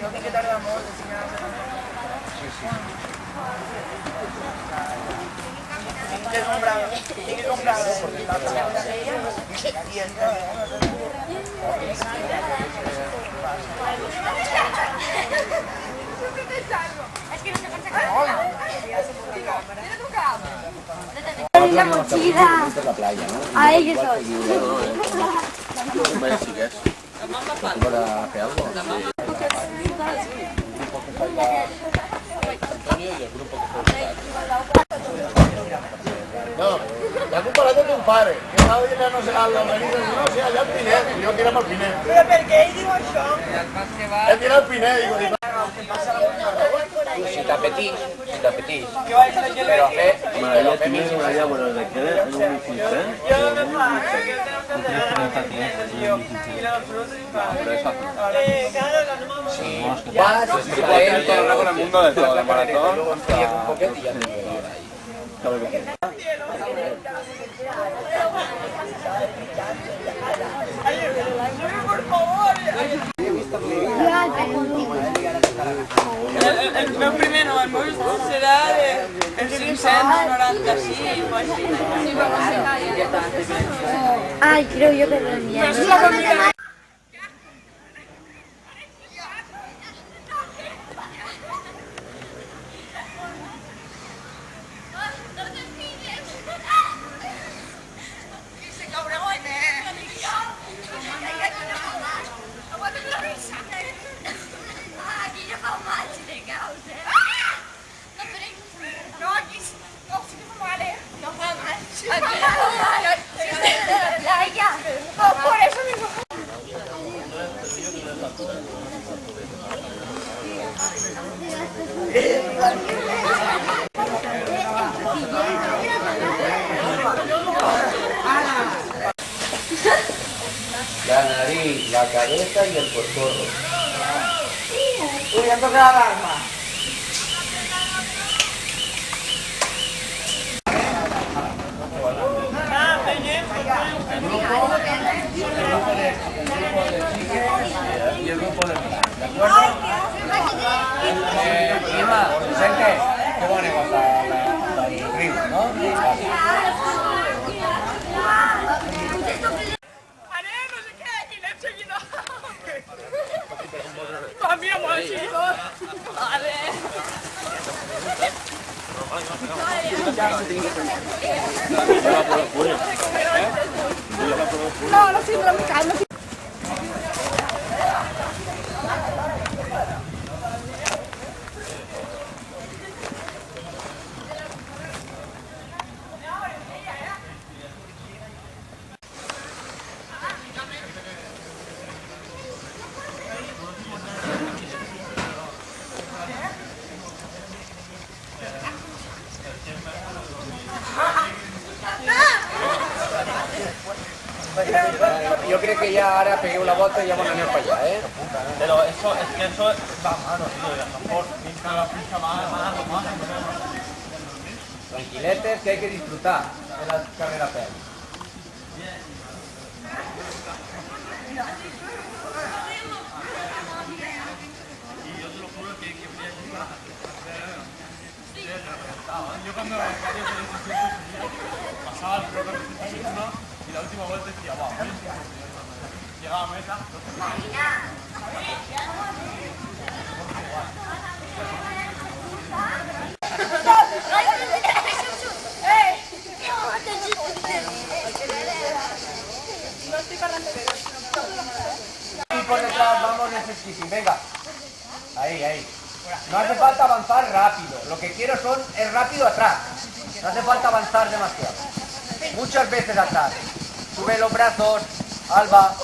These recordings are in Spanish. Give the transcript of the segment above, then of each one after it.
no que tardamos, tiene que comprar la panadería y la mochila. Ahí que soy. ¿Para hacer algo? No, la culpa la té ton pare, que va dir no sé, a la Marina, no sé, allà al Pinet, i jo tirem al Pinet. Però per què ell diu això? He tirat al Pinet, digo, Si t'apetís, Que va a ser que però fer... Ella tiene una llave bueno, de que en un insistent. yo no me fa, que no te hace yo y la absoluta sin fa. Claro, la no me Si vas, Traer todo con el mundo de todo, el maratón. un poquet i ja t'ho veuràs. por favor. El meu primer no, el meu serà el 596 o així. Ay, creo yo que lo envié. Però és la comida. Por eso mismo. La nariz, la cabeza y el cotorro. Uy, ya toca la alarma. Y el grupo de Milán, ¿de acuerdo? Irma, Vicente, qué ponemos la río, ¿no? No, no sirve mi calma. Yo creo que ya ahora pegué una bota y ya van a venir para allá, ¿eh? Pero eso, es que eso va a mano, tío, y a lo mejor pinta la pincha más. Tranquiletes, que hay que disfrutar de la carrera perro. Yo cuando pasaba el programa y la última vuelta decía, wow, llegaba a meta. Y por detrás vamos de Sesquisin, venga. Ahí. No hace falta avanzar rápido. Lo que quiero es rápido atrás. No hace falta avanzar demasiado. Muchas veces atrás. Sube los brazos, Alba.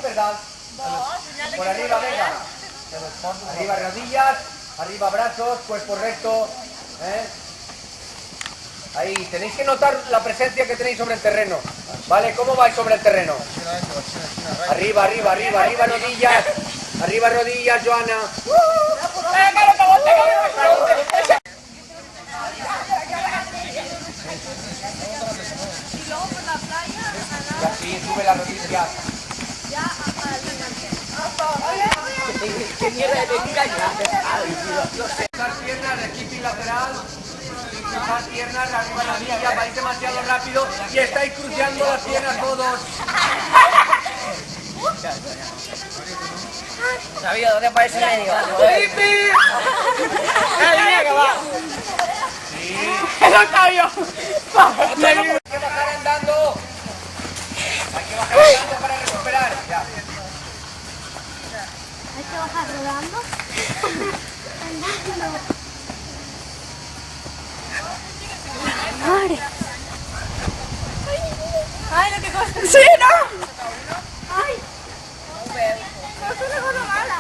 ¿Verdad? Por arriba, venga. Arriba rodillas, arriba brazos, cuerpo recto. Ahí, tenéis que notar la presencia que tenéis sobre el terreno. ¿Vale? ¿Cómo vais sobre el terreno? Arriba rodillas. Arriba rodillas, Joana. Sí, sube las rodillas. Las piernas de skipping lateral. Las piernas arriba de la silla, vais demasiado rápido y estáis cruceando las piernas todos. Sabía, ¿dónde aparece el medio? ¡Eso está bien! Hay que bajar andando. Hay que bajar andando para recuperar. Ya. Hay que bajar rodando. Andando. Madre. Ay, lo que cosa. ¡Sí, no! ¡Ay! No es una cosa mala.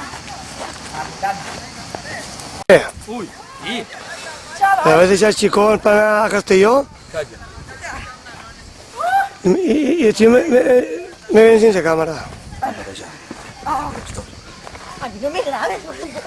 A veces ya chicos para Castelló y estoy me ven sin esa cámara. A mí no me grabes, por favor.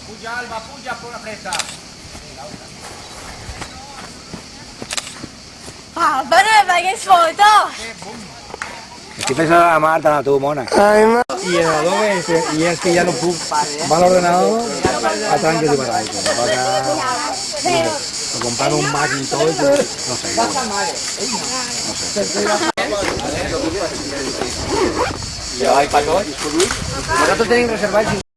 Puja, Alba, puja por la presa. Papá, no me pagues fotos. Estoy pensando en la Marta, no, tú, mona. Ay, ma. Y el Adobe y es que ya no puc, va al ordenador a tranques y para eso. Lo compran un Mac y todo eso, no sé. ¿Vosotros tenéis reservado?